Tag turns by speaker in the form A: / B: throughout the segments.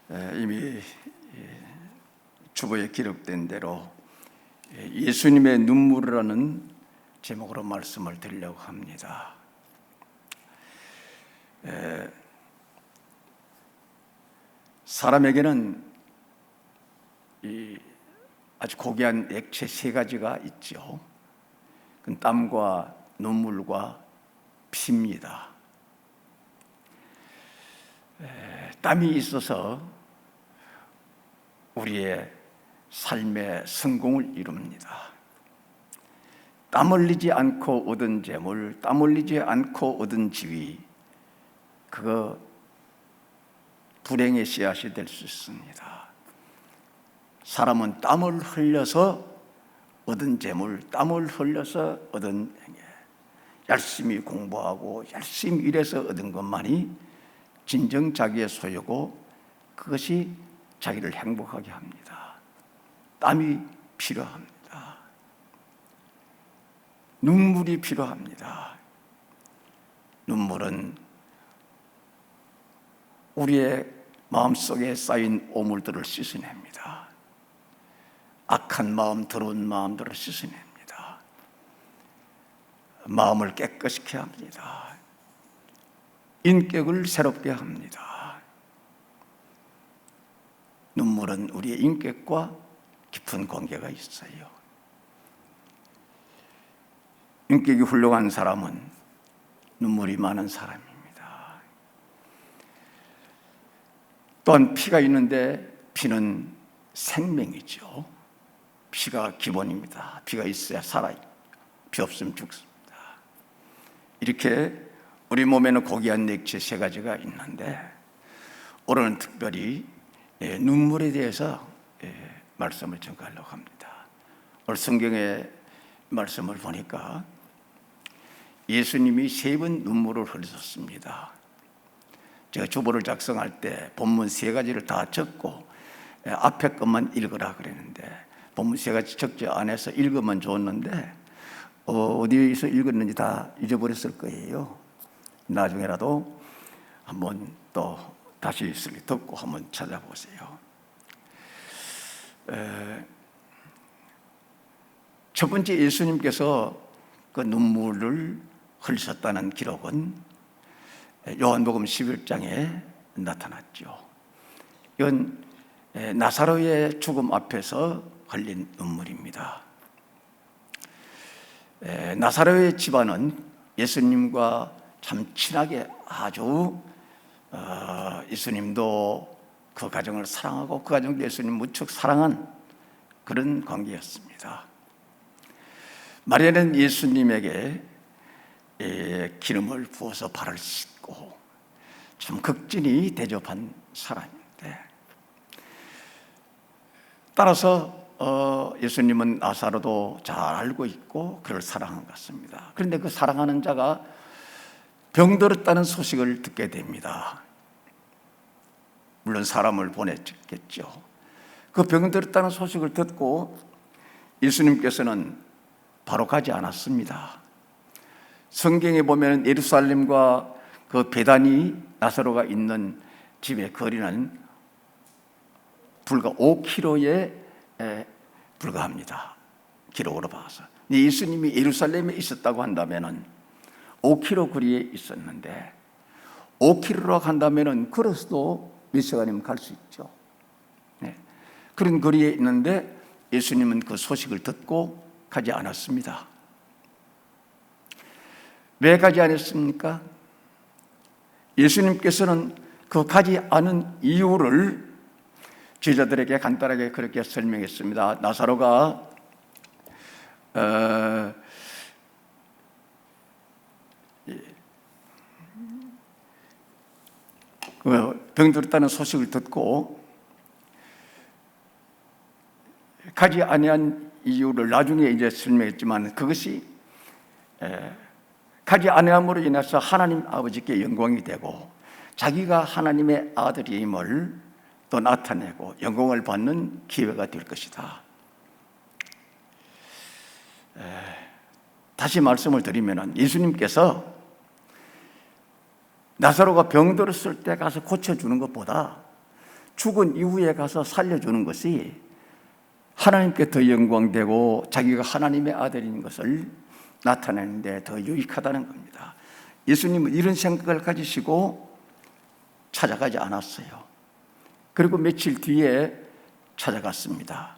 A: 이미 주보에 기록된 대로 예수님의 눈물이라는 제목으로 말씀을 드리려고 합니다. 사람에게는 아주 고귀한 액체 세 가지가 있죠. 그건 땀과 눈물과 피입니다. 땀이 있어서 우리의 삶의 성공을 이룹니다. 땀 흘리지 않고 얻은 재물, 땀 흘리지 않고 얻은 지위, 그거 불행의 씨앗이 될 수 있습니다. 사람은 땀을 흘려서 얻은 재물, 땀을 흘려서 얻은 행위, 열심히 공부하고 열심히 일해서 얻은 것만이 진정 자기의 소유고 그것이 자기를 행복하게 합니다. 땀이 필요합니다. 눈물이 필요합니다. 눈물은 우리의 마음속에 쌓인 오물들을 씻어냅니다. 악한 마음, 더러운 마음들을 씻어냅니다. 마음을 깨끗하게 합니다. 인격을 새롭게 합니다. 눈물은 우리의 인격과 깊은 관계가 있어요. 인격이 훌륭한 사람은 눈물이 많은 사람입니다. 또한 피가 있는데 피는 생명이죠. 피가 기본입니다. 피가 있어야 살아요. 피 없으면 죽습니다. 이렇게 우리 몸에는 고귀한 액체 세 가지가 있는데 오늘은 특별히 눈물에 대해서 말씀을 전하려고 합니다. 오늘 성경의 말씀을 보니까 예수님이 3번 눈물을 흘리셨습니다. 제가 주보를 작성할 때 본문 3가지를 다 적고 앞에 것만 읽으라 그랬는데 본문 3가지 적지 않아서 읽으면 좋았는데 어디에서 읽었는지 다 잊어버렸을 거예요. 나중에라도 한번 또 다시 듣고 한번 찾아보세요. 첫 번째 예수님께서 그 눈물을 흘리셨다는 기록은 요한복음 11장에 나타났죠. 이건 나사로의 죽음 앞에서 흘린 눈물입니다. 나사로의 집안은 예수님과 참 친하게 아주 예수님도 그 가정을 사랑하고 그 가정도 예수님 무척 사랑한 그런 관계였습니다. 마리아는 예수님에게 기름을 부어서 발을 씻고 참 극진히 대접한 사람인데 따라서 예수님은 나사로도 잘 알고 있고 그를 사랑한 것 같습니다. 그런데 그 사랑하는 자가 병들었다는 소식을 듣게 됩니다. 물론 사람을 보냈겠죠. 그 병들었다는 소식을 듣고 예수님께서는 바로 가지 않았습니다. 성경에 보면 예루살렘과 그 베다니 나사로가 있는 집의 거리는 불과 5km에 불과합니다. 기록으로 봐서. 예수님이 예루살렘에 있었다고 한다면 5km 거리에 있었는데 5km로 간다면 걸어서도 몇 시간이면 갈 수 있죠. 그런 거리에 있는데 예수님은 그 소식을 듣고 가지 않았습니다. 왜 가지 않았습니까? 예수님께서는 그 가지 않은 이유를 제자들에게 간단하게 그렇게 설명했습니다. 나사로가 병들었다는 소식을 듣고 가지 아니한 이유를 나중에 이제 설명했지만 그것이 가지 아니함으로 인해서 하나님 아버지께 영광이 되고 자기가 하나님의 아들임을 또 나타내고 영광을 받는 기회가 될 것이다. 다시 말씀을 드리면 예수님께서 나사로가 병들었을 때 가서 고쳐주는 것보다 죽은 이후에 가서 살려주는 것이 하나님께 더 영광되고 자기가 하나님의 아들인 것을 나타내는데 더 유익하다는 겁니다. 예수님은 이런 생각을 가지시고 찾아가지 않았어요. 그리고 며칠 뒤에 찾아갔습니다.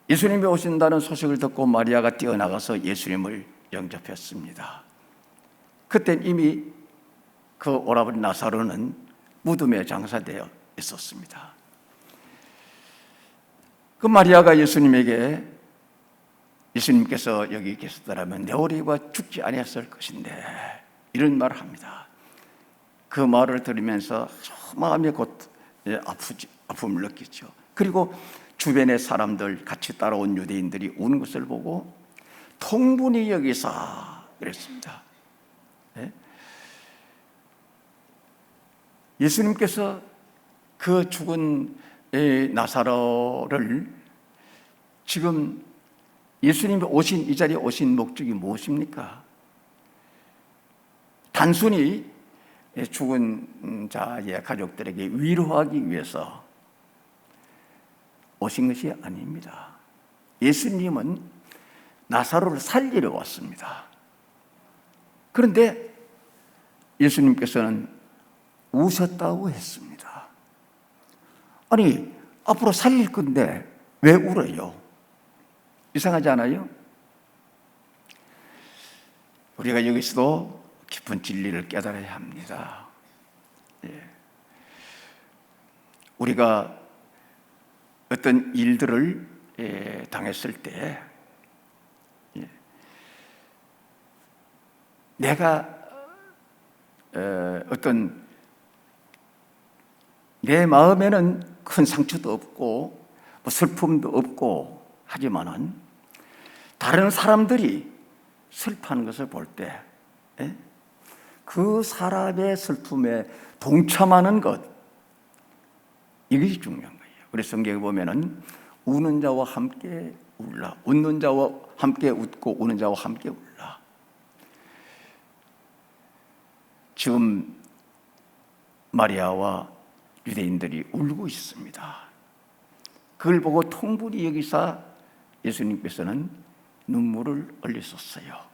A: 예수님이 오신다는 소식을 듣고 마리아가 뛰어나가서 예수님을 영접했습니다. 그땐 이미 그 오라버니 나사로는 무덤에 장사되어 있었습니다. 그 마리아가 예수님께서 여기 계셨더라면 내 오리가 죽지 아니했을 것인데 이런 말을 합니다. 그 말을 들으면서 마음에 곧 아픔을 느끼죠. 그리고 주변의 사람들, 같이 따라온 유대인들이 우는 것을 보고 통분히 여기사 그랬습니다. 예수님께서 그 죽은 나사로를 지금 예수님이 이 자리에 오신 목적이 무엇입니까? 단순히 죽은 자의 가족들에게 위로하기 위해서 오신 것이 아닙니다. 예수님은 나사로를 살리러 왔습니다. 그런데 예수님께서는 우셨다고 했습니다. 아니, 앞으로 살릴 건데 왜 울어요? 이상하지 않아요? 우리가 여기서도 깊은 진리를 깨달아야 합니다. 우리가 어떤 일들을 당했을 때 내가 어떤 내 마음에는 큰 상처도 없고 슬픔도 없고 하지만은 다른 사람들이 슬퍼하는 것을 볼 때 그 사람의 슬픔에 동참하는 것, 이것이 중요한 거예요. 그래서 성경에 보면은 우는 자와 함께 울라, 웃는 자와 함께 웃고 우는 자와 함께 울라. 지금 마리아와 유대인들이 울고 있습니다. 그걸 보고 통분히 여기사 예수님께서는 눈물을 흘리셨어요.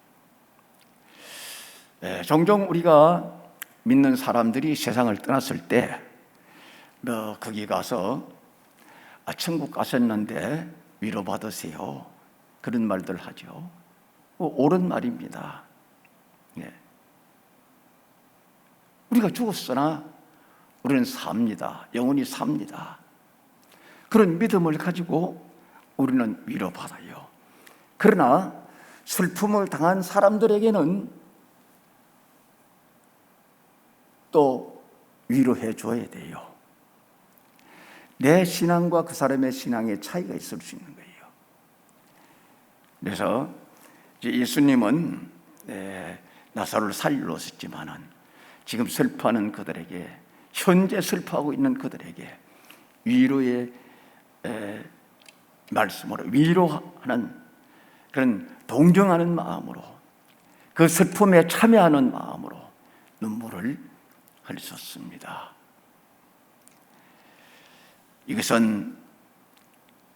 A: 종종 우리가 믿는 사람들이 세상을 떠났을 때 너 거기 가서 천국 가셨는데 위로받으세요, 그런 말들 하죠. 옳은 말입니다. 우리가 죽었으나 우리는 삽니다. 영원히 삽니다. 그런 믿음을 가지고 우리는 위로받아요. 그러나 슬픔을 당한 사람들에게는 또 위로해 줘야 돼요. 내 신앙과 그 사람의 신앙의 차이가 있을 수 있는 거예요. 그래서 예수님은 나사로를 살리러 오셨지만은 지금 슬퍼하는 그들에게, 현재 슬퍼하고 있는 그들에게 위로의 말씀으로, 위로하는 그런 동정하는 마음으로, 그 슬픔에 참여하는 마음으로 눈물을 흘리셨습니다. 이것은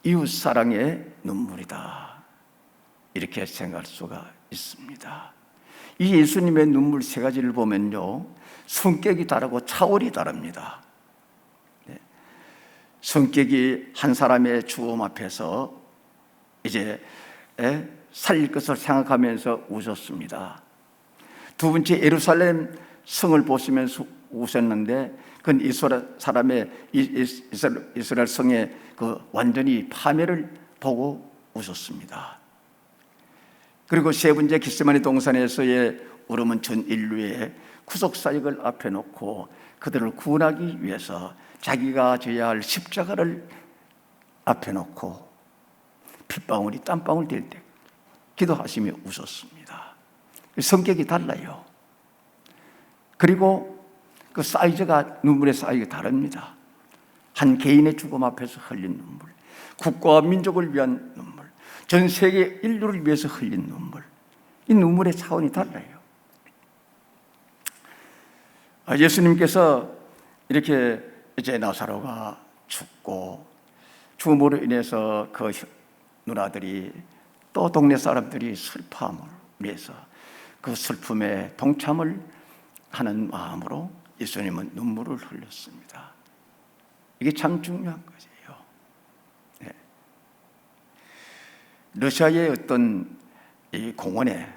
A: 이웃사랑의 눈물이다, 이렇게 생각할 수가 있습니다. 이 예수님의 눈물 세 가지를 보면요, 성격이 다르고 차원이 다릅니다. 성격이 한 사람의 죽음 앞에서 이제 살릴 것을 생각하면서 우셨습니다. 두 번째, 예루살렘 성을 보시면서 우셨는데 그건 이스라엘 성의 그 완전히 파멸을 보고 우셨습니다. 그리고 세 번째, 겟세마네 동산에서의 울음은 전 인류의 구속 사역을 앞에 놓고 그들을 구원하기 위해서 자기가 져야 할 십자가를 앞에 놓고 핏방울이 땀방울 될 때 기도하시며 우셨습니다. 성격이 달라요. 그리고 그 사이즈가, 눈물의 사이즈가 다릅니다. 한 개인의 죽음 앞에서 흘린 눈물, 국가와 민족을 위한 눈물, 전 세계 인류를 위해서 흘린 눈물, 이 눈물의 차원이 달라요. 예수님께서 이렇게 이제 나사로가 죽고 죽음으로 인해서 그 누나들이 또 동네 사람들이 슬퍼함을 위해서 그 슬픔에 동참을 하는 마음으로 예수님은 눈물을 흘렸습니다. 이게 참 중요한 거예요. 네. 러시아의 어떤 이 공원에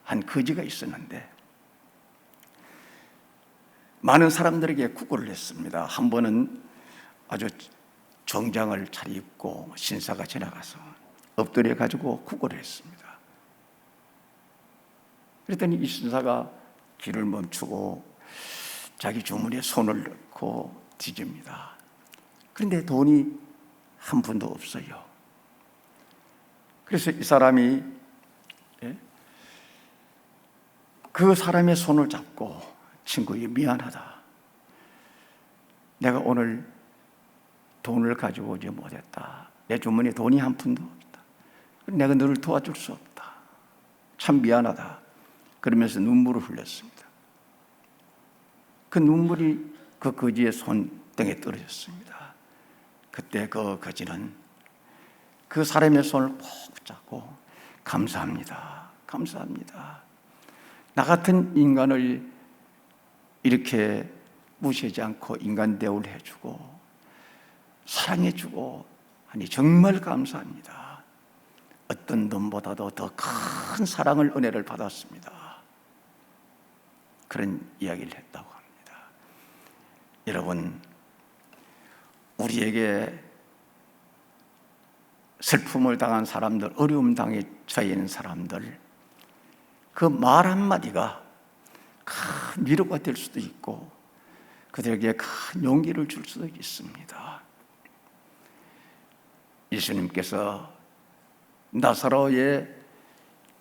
A: 한 거지가 있었는데 많은 사람들에게 구걸을 했습니다. 한 번은 아주 정장을 차려입고 신사가 지나가서 엎드려 가지고 구걸을 했습니다. 그랬더니 이 신사가 길을 멈추고 자기 주머니에 손을 넣고 뒤집니다. 그런데 돈이 한 푼도 없어요. 그래서 이 사람이 그 사람의 손을 잡고 친구야 미안하다. 내가 오늘 돈을 가지고 오지 못했다. 내 주머니에 돈이 한 푼도 없다. 내가 너를 도와줄 수 없다. 참 미안하다. 그러면서 눈물을 흘렸습니다. 그 눈물이 그 거지의 손등에 떨어졌습니다. 그때 그 거지는 그 사람의 손을 꼭 붙잡고 감사합니다. 감사합니다. 나 같은 인간을 이렇게 무시하지 않고 인간 대우를 해주고 사랑해주고 하니 정말 감사합니다. 어떤 돈보다도 더 큰 사랑을 은혜를 받았습니다. 그런 이야기를 했다고 합니다. 여러분, 우리에게 슬픔을 당한 사람들, 어려움 당해 처해 있는 사람들, 그 말 한마디가 큰 위로가 될 수도 있고 그들에게 큰 용기를 줄 수도 있습니다. 예수님께서 나사로의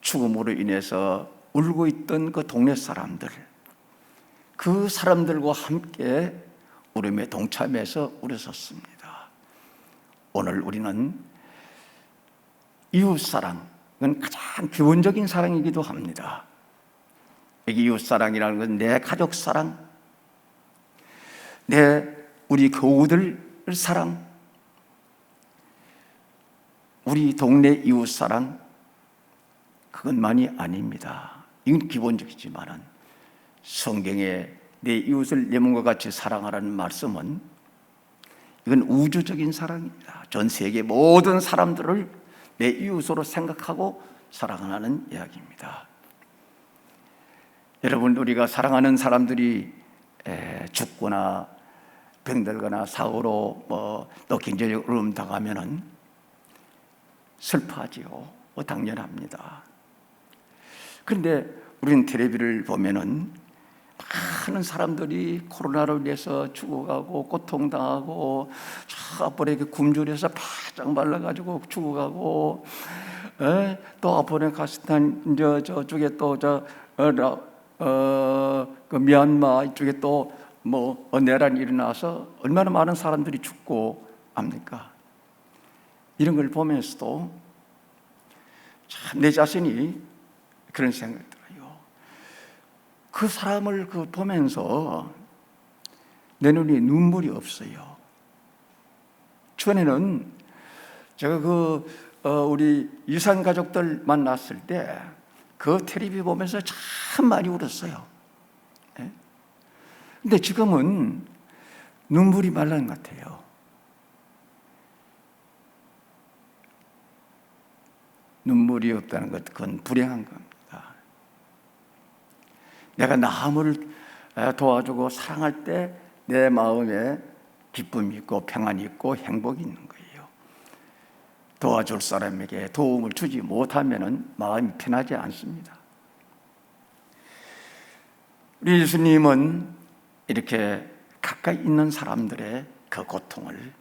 A: 죽음으로 인해서 울고 있던 그 동네 사람들, 그 사람들과 함께 울음에 동참해서 울으셨습니다. 오늘 우리는 이웃사랑은 가장 기본적인 사랑이기도 합니다. 여기 이웃사랑이라는 건 내 가족사랑, 우리 교우들 사랑, 우리 동네 이웃사랑, 그것만이 아닙니다. 이건 기본적이지만 성경에 내 이웃을 내 몸과 같이 사랑하라는 말씀은 이건 우주적인 사랑입니다. 전 세계 모든 사람들을 내 이웃으로 생각하고 사랑하는 이야기입니다. 여러분, 우리가 사랑하는 사람들이 죽거나 병들거나 사고로 또 굉장히 어려움 당하면은 슬퍼하지요. 당연합니다. 그런데 우리는 텔레비를 보면은 많은 사람들이 코로나로 인해서 죽어가고 고통당하고 저 앞으로 굶주려서 바짝 말라가지고 죽어가고 또 아프가니스탄 저쪽에 또 그 미얀마 이쪽에 또 내란이 일어나서 얼마나 많은 사람들이 죽고 합니까? 이런 걸 보면서도 참 내 자신이 그런 생각이 들어요. 그 사람을 보면서 내 눈에 눈물이 없어요. 전에는 제가 우리 유산 가족들 만났을 때 그 텔레비 보면서 참 많이 울었어요. 근데 지금은 눈물이 말라는 것 같아요. 눈물이 없다는 것, 그건 불행한 겁니다. 내가 남을 도와주고 사랑할 때 내 마음에 기쁨이 있고 평안이 있고 행복이 있는 거예요. 도와줄 사람에게 도움을 주지 못하면 마음이 편하지 않습니다. 우리 예수님은 이렇게 가까이 있는 사람들의 그 고통을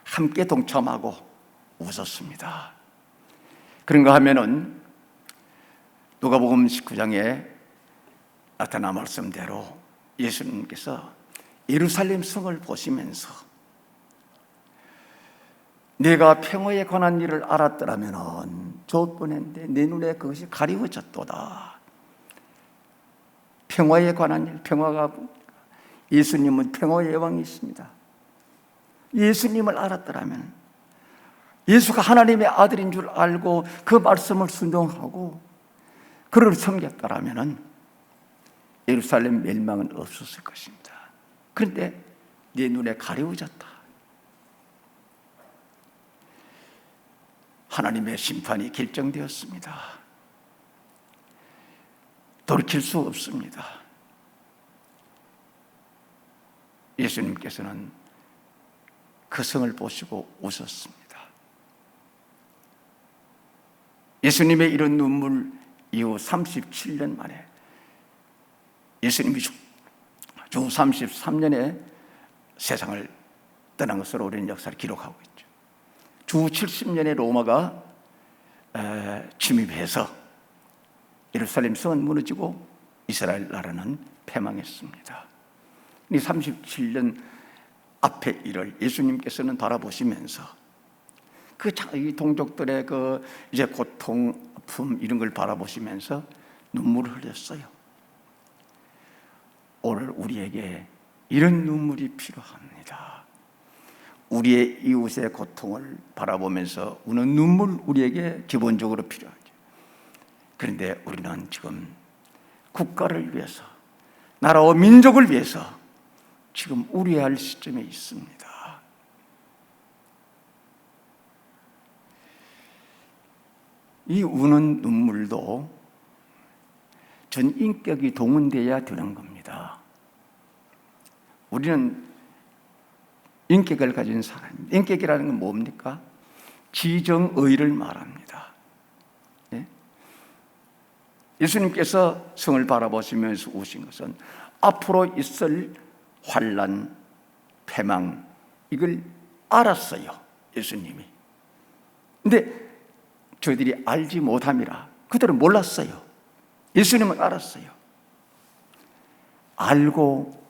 A: 함께 동참하고 웃었습니다. 그런가 하면은 누가복음 19장에 나타난 말씀대로 예수님께서 예루살렘 성을 보시면서 내가 평화에 관한 일을 알았더라면 좋을 뻔했는데 내 눈에 그것이 가리워졌도다. 평화에 관한 일, 평화가 예수님은 평화의 왕이십니다. 예수님을 알았더라면, 예수가 하나님의 아들인 줄 알고 그 말씀을 순종하고 그를 섬겼더라면 예루살렘 멸망은 없었을 것입니다. 그런데 내 눈에 가려워졌다. 하나님의 심판이 결정되었습니다. 돌이킬 수 없습니다. 예수님께서는 그 성을 보시고 웃었습니다. 예수님의 이런 눈물 이후 37년 만에 예수님이 주 33년에 세상을 떠난 것으로 우리는 역사를 기록하고 있죠. 주 70년에 로마가 침입해서 예루살렘 성은 무너지고 이스라엘 나라는 패망했습니다. 이 37년 앞의 일을 예수님께서는 바라보시면서 이 동족들의 이제 고통, 아픔 이런 걸 바라보시면서 눈물을 흘렸어요. 오늘 우리에게 이런 눈물이 필요합니다. 우리의 이웃의 고통을 바라보면서 우는 눈물 우리에게 기본적으로 필요하죠. 그런데 우리는 지금 국가를 위해서, 나라와 민족을 위해서 지금 우려할 시점에 있습니다. 이 우는 눈물도 전 인격이 동원되어야 되는 겁니다. 우리는 인격을 가진 사람, 인격이라는 건 뭡니까? 지정의를 말합니다. 예? 예수님께서 성을 바라보시면서 우신 것은 앞으로 있을 환난, 패망 이걸 알았어요, 예수님이. 근데 저희들이 알지 못함이라 그들은 몰랐어요. 예수님은 알았어요. 알고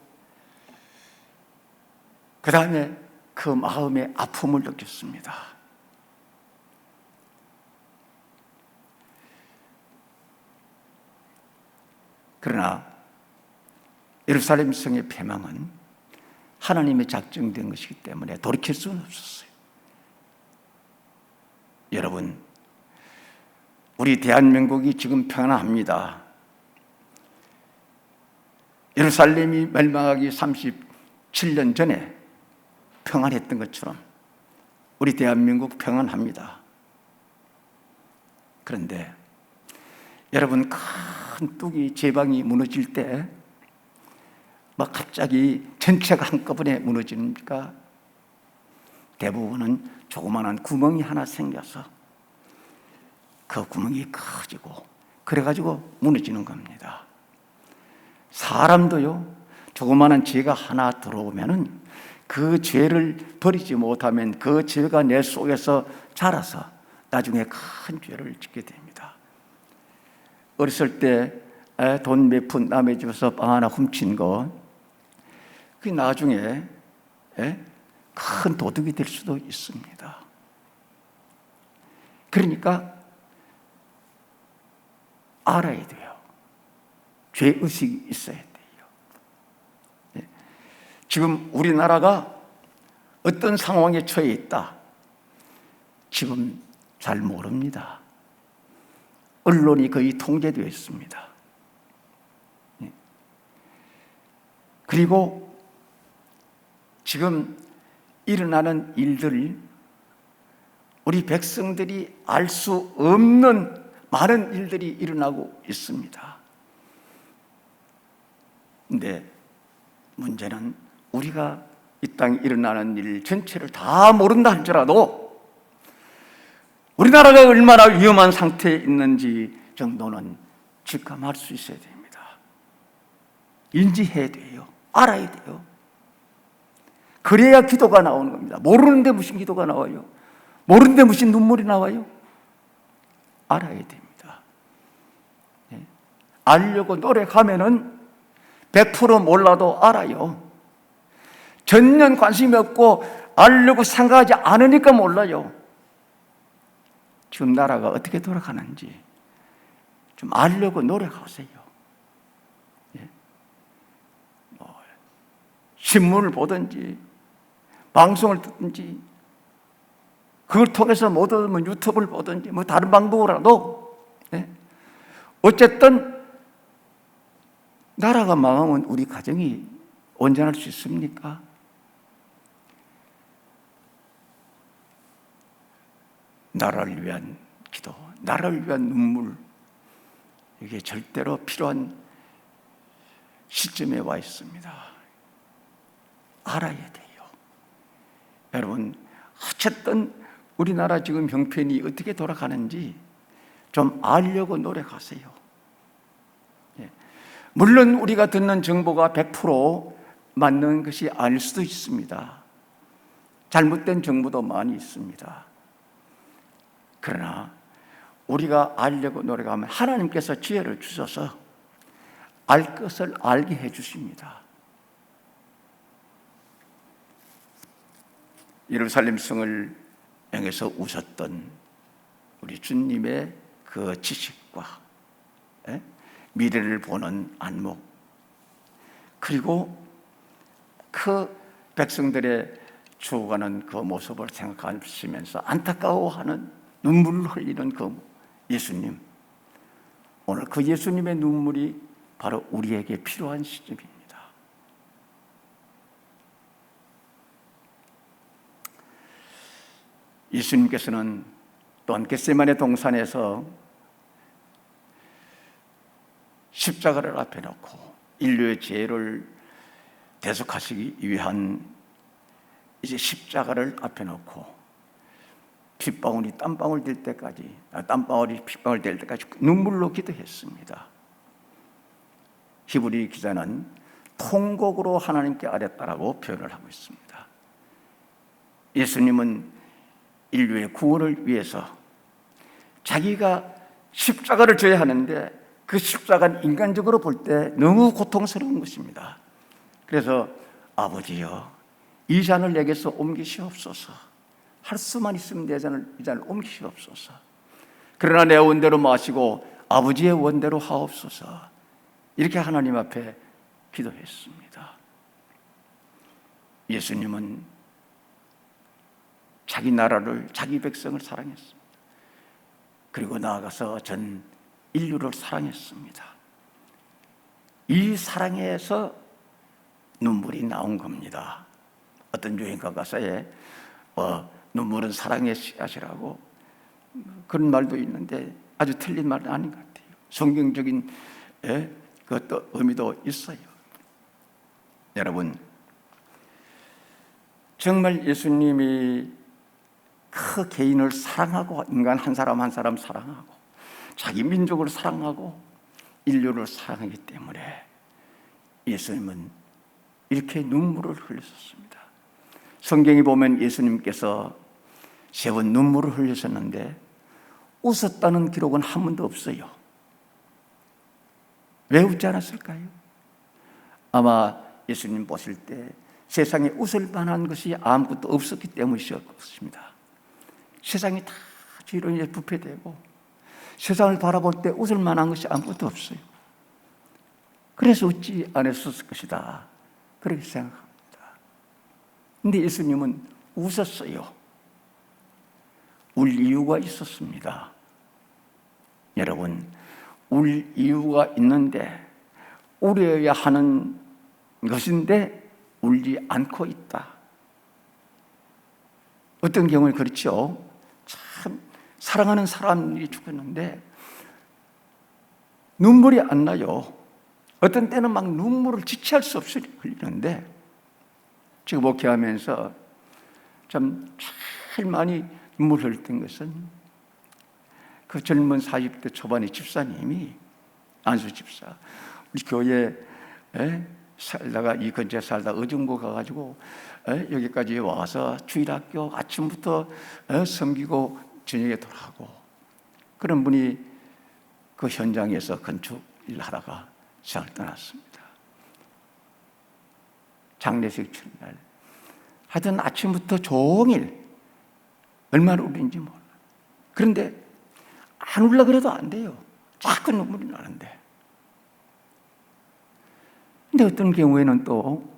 A: 그 다음에 그 마음의 아픔을 느꼈습니다. 그러나 예루살렘 성의 패망은 하나님의 작정된 것이기 때문에 돌이킬 수는 없었어요. 여러분, 우리 대한민국이 지금 평안합니다. 예루살렘이 멸망하기 37년 전에 평안했던 것처럼 우리 대한민국 평안합니다. 그런데 여러분, 큰 뚝이 제방이 무너질 때 막 갑자기 전체가 한꺼번에 무너집니까? 대부분은 조그마한 구멍이 하나 생겨서 그 구멍이 커지고 그래가지고 무너지는 겁니다. 사람도요, 조그마한 죄가 하나 들어오면은 그 죄를 버리지 못하면 그 죄가 내 속에서 자라서 나중에 큰 죄를 짓게 됩니다. 어렸을 때 돈 몇 푼 남의 집에서 빵 하나 훔친 거, 그 나중에 큰 도둑이 될 수도 있습니다. 그러니까 알아야 돼요. 죄의식이 있어야 돼요. 지금 우리나라가 어떤 상황에 처해 있다, 지금 잘 모릅니다. 언론이 거의 통제되어 있습니다. 그리고 지금 일어나는 일들, 우리 백성들이 알 수 없는 많은 일들이 일어나고 있습니다. 근데 문제는 우리가 이 땅에 일어나는 일 전체를 다 모른다 할지라도 우리나라가 얼마나 위험한 상태에 있는지 정도는 직감할 수 있어야 됩니다. 인지해야 돼요. 알아야 돼요. 그래야 기도가 나오는 겁니다. 모르는데 무슨 기도가 나와요? 모르는데 무슨 눈물이 나와요? 알아야 됩니다. 알려고 노력하면은 100% 몰라도 알아요. 전혀 관심이 없고 알려고 생각하지 않으니까 몰라요. 지금 나라가 어떻게 돌아가는지 좀 알려고 노력하세요. 신문을 보든지 방송을 듣든지 그걸 통해서 못 얻으면 유튜브를 보든지 뭐 다른 방법으로라도 어쨌든 나라가 망하면 우리 가정이 온전할 수 있습니까? 나라를 위한 기도, 나라를 위한 눈물, 이게 절대로 필요한 시점에 와 있습니다. 알아야 돼요. 여러분, 어쨌든 우리나라 지금 형편이 어떻게 돌아가는지 좀 알려고 노력하세요. 물론 우리가 듣는 정보가 100% 맞는 것이 아닐 수도 있습니다. 잘못된 정보도 많이 있습니다. 그러나 우리가 알려고 노력하면 하나님께서 지혜를 주셔서 알 것을 알게 해 주십니다. 예루살렘 성을 향해서 우셨던 우리 주님의 그 지식과 미래를 보는 안목, 그리고 그 백성들의 죽어가는 그 모습을 생각하시면서 안타까워하는 눈물을 흘리는 그 예수님, 오늘 그 예수님의 눈물이 바로 우리에게 필요한 시점입니다. 예수님께서는 또한 겟세마네 동산에서 십자가를 앞에 놓고 인류의 죄를 대속하시기 위한 이제 십자가를 앞에 놓고 핏방울이 땀방울 될 때까지, 땀방울이 핏방울 될 때까지 눈물로 기도했습니다. 히브리 기자는 통곡으로 하나님께 아뢰었다라고 표현을 하고 있습니다. 예수님은 인류의 구원을 위해서 자기가 십자가를 져야 하는데 그 십자가는 인간적으로 볼 때 너무 고통스러운 것입니다. 그래서 아버지여, 이 잔을 내게서 옮기시옵소서. 할 수만 있으면 이 잔을 옮기시옵소서. 그러나 내 원대로 마시고 아버지의 원대로 하옵소서. 이렇게 하나님 앞에 기도했습니다. 예수님은 자기 나라를, 자기 백성을 사랑했습니다. 그리고 나아가서 전 인류를 사랑했습니다. 이 사랑에서 눈물이 나온 겁니다. 어떤 유행가 가사에 눈물은 사랑의 씨앗이라고 그런 말도 있는데 아주 틀린 말은 아닌 것 같아요. 성경적인 그것도 의미도 있어요. 여러분, 정말 예수님이 그 개인을 사랑하고 인간 한 사람 한 사람 사랑하고 자기 민족을 사랑하고 인류를 사랑하기 때문에 예수님은 이렇게 눈물을 흘리셨습니다. 성경에 보면 예수님께서 3번 눈물을 흘리셨는데 웃었다는 기록은 한 번도 없어요. 왜 웃지 않았을까요? 아마 예수님 보실 때 세상에 웃을 만한 것이 아무것도 없었기 때문이실 것입니다. 세상이 다 죄로 인해 부패되고 세상을 바라볼 때 웃을 만한 것이 아무것도 없어요. 그래서 웃지 않았을 것이다, 그렇게 생각합니다. 근데 예수님은 웃었어요. 울 이유가 있었습니다. 여러분, 울 이유가 있는데 울어야 하는 것인데 울지 않고 있다. 어떤 경우는 그렇죠. 참 사랑하는 사람이 죽었는데 눈물이 안 나요. 어떤 때는 막 눈물을 지체할 수 없이 흘리는데, 지금 목회하면서 참 제일 많이 눈물 흘렸던 것은 그 젊은 40대 초반의 집사님이, 안수 집사, 우리 교회에 살다가 이 근처에 살다 의정부 가가지고 여기까지 와서 주일학교 아침부터 섬기고 저녁에 돌아가고, 그런 분이 그 현장에서 건축 일 하다가 세상을 떠났습니다. 장례식 치는 날 하여튼 아침부터 종일 얼마나 울린지 몰라. 그런데 안 울려 그래도 안 돼요. 자꾸 눈물이 나는데. 근데 어떤 경우에는 또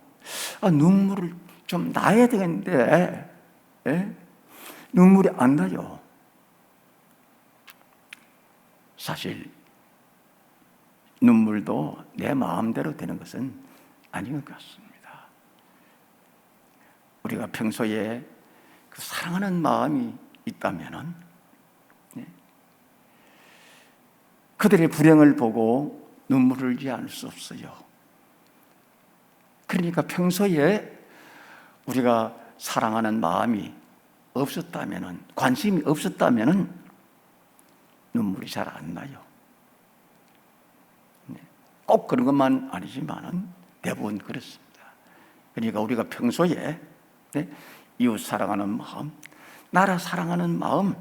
A: 눈물을 좀 나야 되겠는데, 예? 눈물이 안 나요. 사실 눈물도 내 마음대로 되는 것은 아닌 것 같습니다. 우리가 평소에 그 사랑하는 마음이 있다면은, 네, 그들의 불행을 보고 눈물을 흘리지 않을 수 없어요. 그러니까 평소에 우리가 사랑하는 마음이 없었다면은, 관심이 없었다면은 눈물이 잘 안 나요. 꼭 그런 것만 아니지만은 대부분 그렇습니다. 그러니까 우리가 평소에, 네, 이웃 사랑하는 마음, 나라 사랑하는 마음,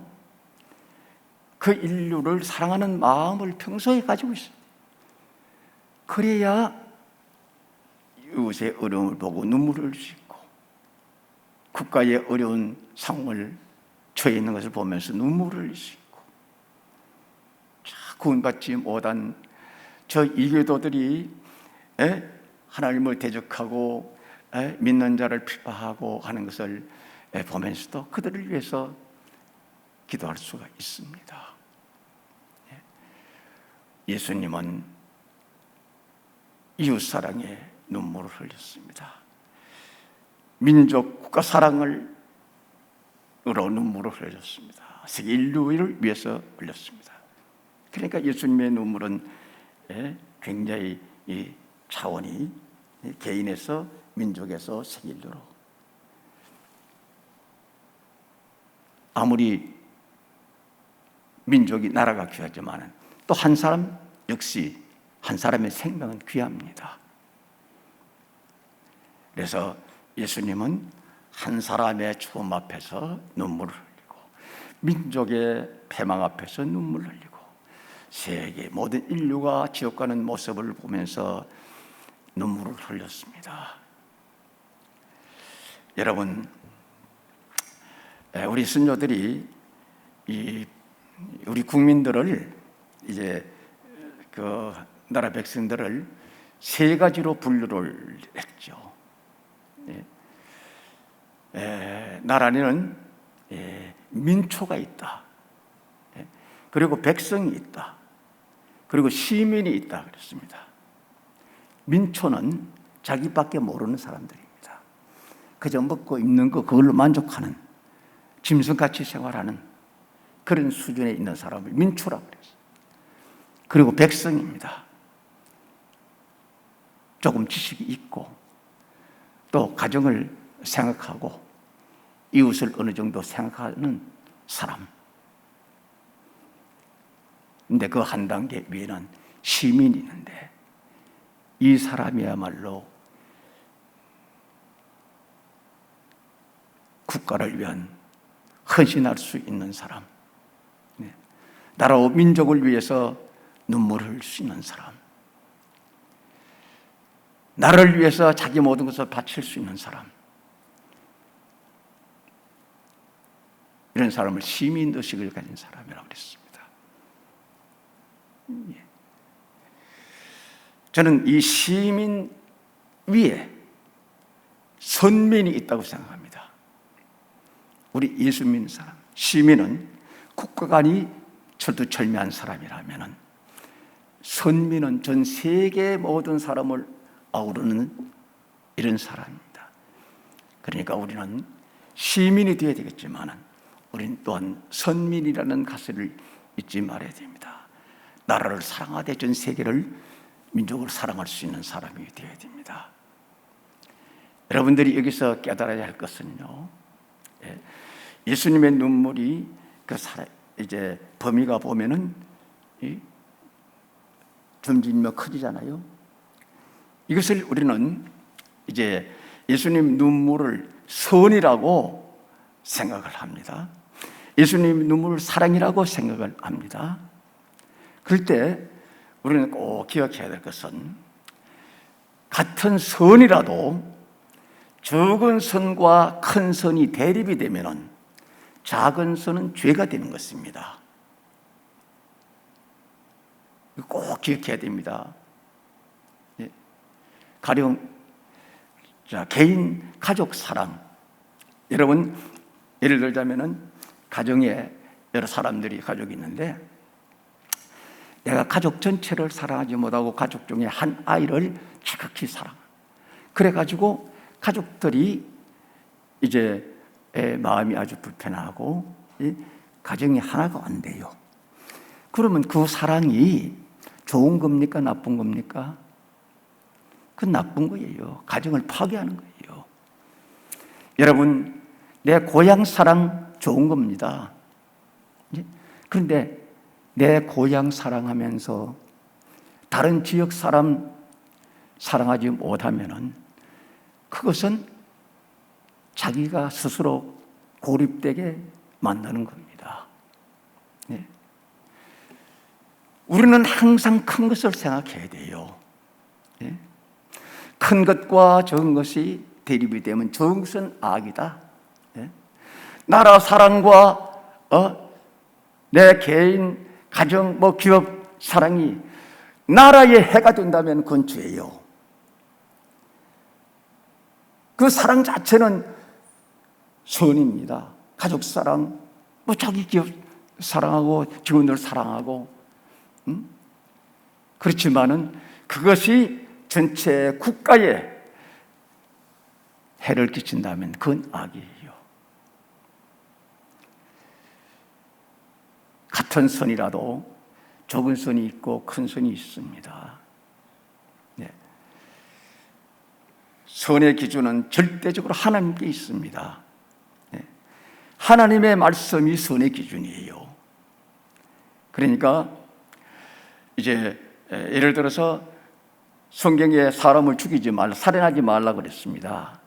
A: 그 인류를 사랑하는 마음을 평소에 가지고 있어요. 그래야 이웃의 어려움을 보고 눈물을 흘릴 수 있고, 국가의 어려운 상황을 처해 있는 것을 보면서 눈물을 흘릴 수 있고, 구원받지 못한 저 이교도들이 하나님을 대적하고 믿는 자를 비방하고 하는 것을 보면서도 그들을 위해서 기도할 수가 있습니다. 예수님은 이웃 사랑에 눈물을 흘렸습니다. 민족 국가 사랑으로 눈물을 흘렸습니다. 세계 인류를 위해서 흘렸습니다. 그러니까 예수님의 눈물은 굉장히 이 차원이 개인에서 민족에서 세계 인류로, 아무리 민족이 나라가 귀하지만 또 한 사람 역시 한 사람의 생명은 귀합니다. 그래서 예수님은 한 사람의 죽음 앞에서 눈물을 흘리고, 민족의 패망 앞에서 눈물을 흘리고, 세계 모든 인류가 지옥 가는 모습을 보면서 눈물을 흘렸습니다. 여러분, 우리 선조들이 우리 국민들을, 이제 그 나라 백성들을 세 가지로 분류를 했죠. 나라에는 민초가 있다, 그리고 백성이 있다, 그리고 시민이 있다 그랬습니다. 민초는 자기밖에 모르는 사람들입니다. 그저 먹고 입는 거 그걸로 만족하는, 짐승같이 생활하는 그런 수준에 있는 사람을 민초라고 그랬어요. 그리고 백성입니다. 조금 지식이 있고 또 가정을 생각하고 이웃을 어느 정도 생각하는 사람. 근데 그 한 단계 위에는 시민이 있는데, 이 사람이야말로 국가를 위한 헌신할 수 있는 사람, 나라와 민족을 위해서 눈물을 흘릴 수 있는 사람, 나를 위해서 자기 모든 것을 바칠 수 있는 사람, 이런 사람을 시민의식을 가진 사람이라고 그랬습니다. 저는 이 시민 위에 선민이 있다고 생각합니다. 우리 예수 믿는 사람, 시민은 국가관이 철두철미한 사람이라면, 선민은 전 세계 모든 사람을 아우르는 이런 사람입니다. 그러니까 우리는 시민이 되어야 되겠지만 우리는 또한 선민이라는 가설을 잊지 말아야 됩니다. 나라를 사랑하되 전 세계를, 민족을 사랑할 수 있는 사람이 되어야 됩니다. 여러분들이 여기서 깨달아야 할 것은요, 예수님의 눈물이 이제 범위가 보면은 점진며 커지잖아요. 이것을 우리는 이제 예수님 눈물을 선이라고 생각을 합니다. 예수님 눈물을 사랑이라고 생각을 합니다. 그럴 때 우리는 꼭 기억해야 될 것은, 같은 선이라도 적은 선과 큰 선이 대립이 되면은 작은 선은 죄가 되는 것입니다. 꼭 기억해야 됩니다. 가령 자, 개인 가족 사랑. 여러분, 예를 들자면은 가정에 여러 사람들이 가족이 있는데 내가 가족 전체를 사랑하지 못하고 가족 중에 한 아이를 지극히 사랑. 그래가지고 가족들이 이제 마음이 아주 불편하고 가정이 하나가 안 돼요. 그러면 그 사랑이 좋은 겁니까? 나쁜 겁니까? 그건 나쁜 거예요. 가정을 파괴하는 거예요. 여러분, 내 고향 사랑 좋은 겁니다. 그런데 내 고향 사랑하면서 다른 지역 사람 사랑하지 못하면은 그것은 자기가 스스로 고립되게 만드는 겁니다. 네. 우리는 항상 큰 것을 생각해야 돼요. 네. 큰 것과 적은 것이 대립이 되면 적은 것은 악이다. 네. 나라 사랑과 내 개인 가정 기업 사랑이 나라에 해가 된다면 그건 죄예요. 그 사랑 자체는 선입니다. 가족 사랑, 자기 기업 사랑하고 직원들 사랑하고, 그렇지만은 그것이 전체 국가에 해를 끼친다면 그건 악이에요. 같은 선이라도 적은 선이 있고 큰 선이 있습니다. 네. 선의 기준은 절대적으로 하나님께 있습니다. 네. 하나님의 말씀이 선의 기준이에요. 그러니까 이제 예를 들어서 성경에 사람을 죽이지 말라, 살인하지 말라 그랬습니다.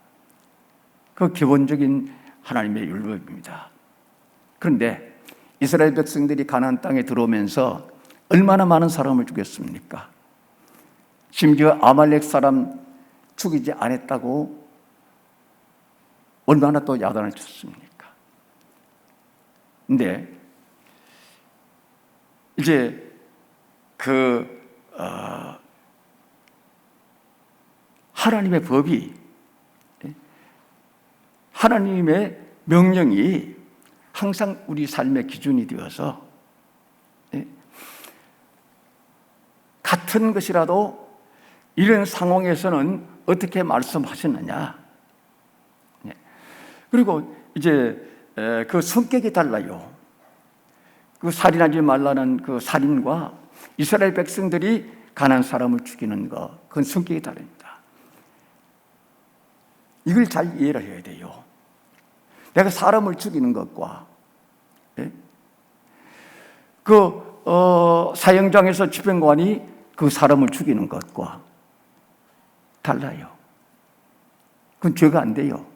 A: 그 기본적인 하나님의 율법입니다. 그런데 이스라엘 백성들이 가나안 땅에 들어오면서 얼마나 많은 사람을 죽였습니까? 심지어 아말렉 사람 죽이지 않았다고 얼마나 또 야단을 쳤습니까? 근데 이제 하나님의 법이, 하나님의 명령이 항상 우리 삶의 기준이 되어서 같은 것이라도 이런 상황에서는 어떻게 말씀하셨느냐. 그리고 이제 그 성격이 달라요. 그 살인하지 말라는 그 살인과 이스라엘 백성들이 가나안 사람을 죽이는 것, 그건 성격이 다릅니다. 이걸 잘 이해를 해야 돼요. 내가 사람을 죽이는 것과 사형장에서 집행관이 그 사람을 죽이는 것과 달라요. 그건 죄가 안 돼요.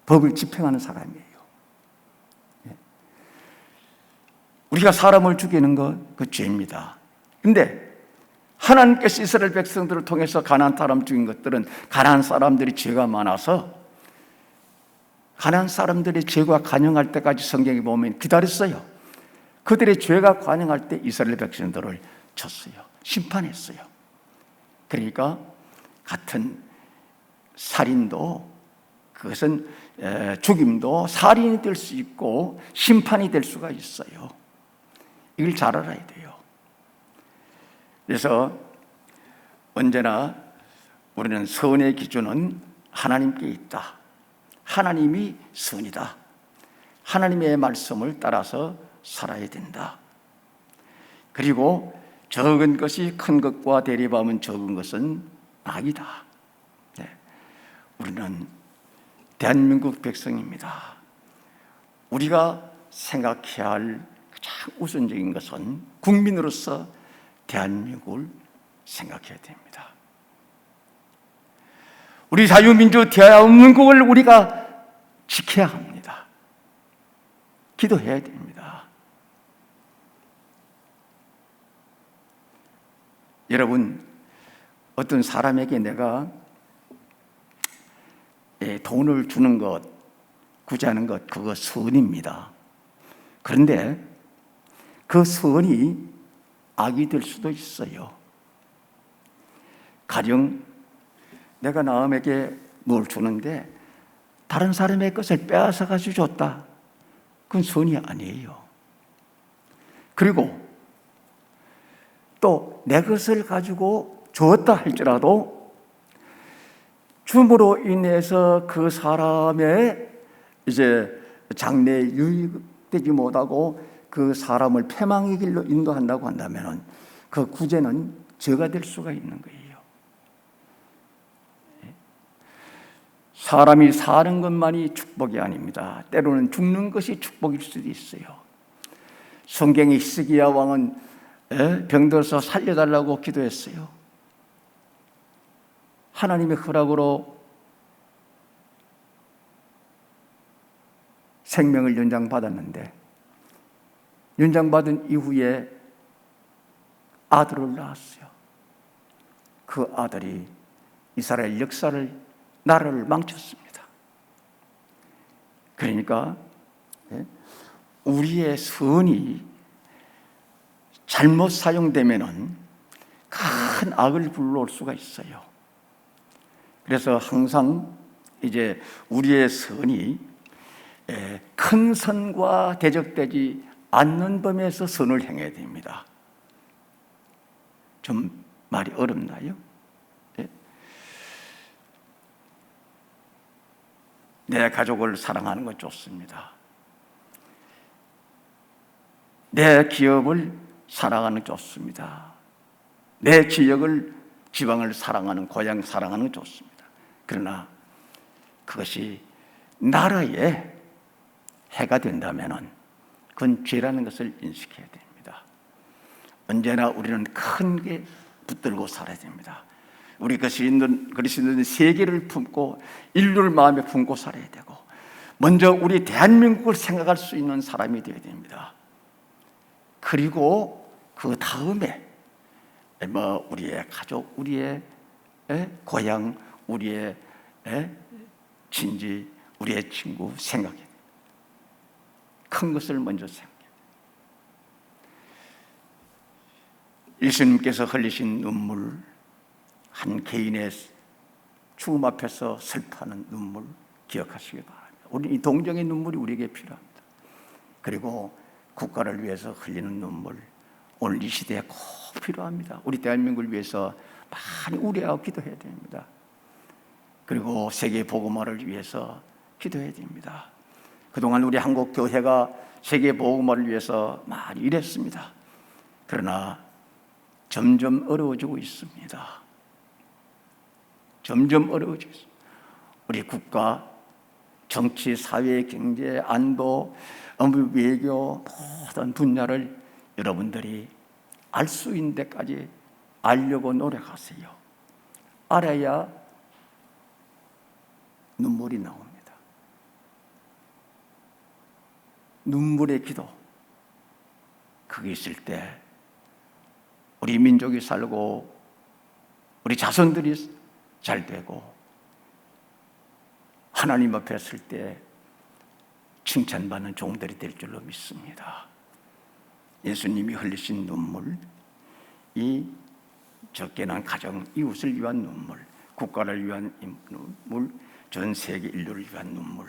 A: 법을 집행하는 사람이에요. 우리가 사람을 죽이는 것, 그 죄입니다. 근데 하나님께서 이스라엘 백성들을 통해서 가나안 사람 죽인 것들은 가나안 사람들이 죄가 많아서 가나안 사람들의 죄가 관영할 때까지 성경에 보면 기다렸어요. 그들의 죄가 관영할 때 이스라엘 백성들을 쳤어요. 심판했어요. 그러니까 같은 살인도, 그것은 죽임도 살인이 될 수 있고 심판이 될 수가 있어요. 이걸 잘 알아야 돼요. 그래서 언제나 우리는 선의 기준은 하나님께 있다. 하나님이 선이다. 하나님의 말씀을 따라서 살아야 된다. 그리고 적은 것이 큰 것과 대립하면 적은 것은 악이다. 네. 우리는 대한민국 백성입니다. 우리가 생각해야 할 가장 우선적인 것은 국민으로서 대한민국을 생각해야 됩니다. 우리 자유민주 대한민국을 우리가 지켜야 합니다. 기도해야 됩니다. 여러분, 어떤 사람에게 내가 돈을 주는 것, 구제하는 것, 그거 선입니다. 그런데 그 선이 악이 될 수도 있어요. 가령 내가 남에게 뭘 주는데 다른 사람의 것을 빼앗아 가지고 줬다. 그건 선이 아니에요. 그리고 또 내 것을 가지고 주었다 할지라도 줌으로 인해서 그 사람의 이제 장래에 유익되지 못하고 그 사람을 패망의 길로 인도한다고 한다면 그 구제는 죄가 될 수가 있는 거예요. 사람이 사는 것만이 축복이 아닙니다. 때로는 죽는 것이 축복일 수도 있어요. 성경의 히스기야 왕은 병들어서 살려달라고 기도했어요. 하나님의 허락으로 생명을 연장받았는데 연장받은 이후에 아들을 낳았어요. 그 아들이 이스라엘 역사를, 나라를 망쳤습니다. 그러니까 우리의 선이 잘못 사용되면은 큰 악을 불러올 수가 있어요. 그래서 항상 이제 우리의 선이 큰 선과 대적되지 않는 범위에서 선을 행해야 됩니다. 좀 말이 어렵나요? 내 가족을 사랑하는 건 좋습니다. 내 기업을 사랑하는 건 좋습니다. 내 지역을, 지방을 사랑하는, 고향 사랑하는 건 좋습니다. 그러나 그것이 나라에 해가 된다면 그건 죄라는 것을 인식해야 됩니다. 언제나 우리는 큰 게 붙들고 살아야 됩니다. 우리 그리스도인 세계를 품고 인류를 마음에 품고 살아야 되고 먼저 우리 대한민국을 생각할 수 있는 사람이 되어야 됩니다. 그리고 그 다음에 우리의 가족, 우리의 고향, 우리의 친지, 우리의 친구 생각해. 큰 것을 먼저 생각해. 예수님께서 흘리신 눈물, 한 개인의 죽음 앞에서 슬퍼하는 눈물 기억하시기 바랍니다. 우리 이 동정의 눈물이 우리에게 필요합니다. 그리고 국가를 위해서 흘리는 눈물, 오늘 이 시대에 꼭 필요합니다. 우리 대한민국을 위해서 많이 우려하고 기도해야 됩니다. 그리고 세계 복음화를 위해서 기도해야 됩니다. 그동안 우리 한국 교회가 세계 복음화를 위해서 많이 일했습니다. 그러나 점점 어려워지고 있습니다. 점점 어려워지고 있습니다. 우리 국가, 정치, 사회, 경제, 안보, 외교 모든 분야를 여러분들이 알 수 있는 데까지 알려고 노력하세요. 알아야 눈물이 나옵니다. 눈물의 기도, 그게 있을 때 우리 민족이 살고 우리 자손들이 잘 되고 하나님 앞에 설 때 칭찬받는 종들이 될 줄로 믿습니다. 예수님이 흘리신 눈물, 이 적게 난 가정, 이웃을 위한 눈물, 국가를 위한 눈물, 전 세계 인류를 위한 눈물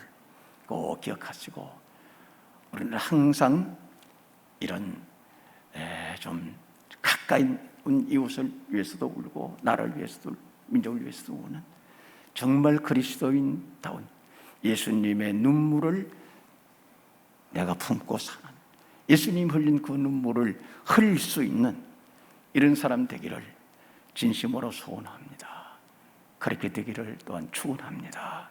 A: 꼭 기억하시고 우리는 항상 이런 좀 가까이 온 이웃을 위해서도 울고 나라를 위해서도 민족을 위해서도 우는 정말 그리스도인다운 예수님의 눈물을 내가 품고 사는, 예수님 흘린 그 눈물을 흘릴 수 있는 이런 사람 되기를 진심으로 소원합니다. 그렇게 되기를 또한 축원합니다.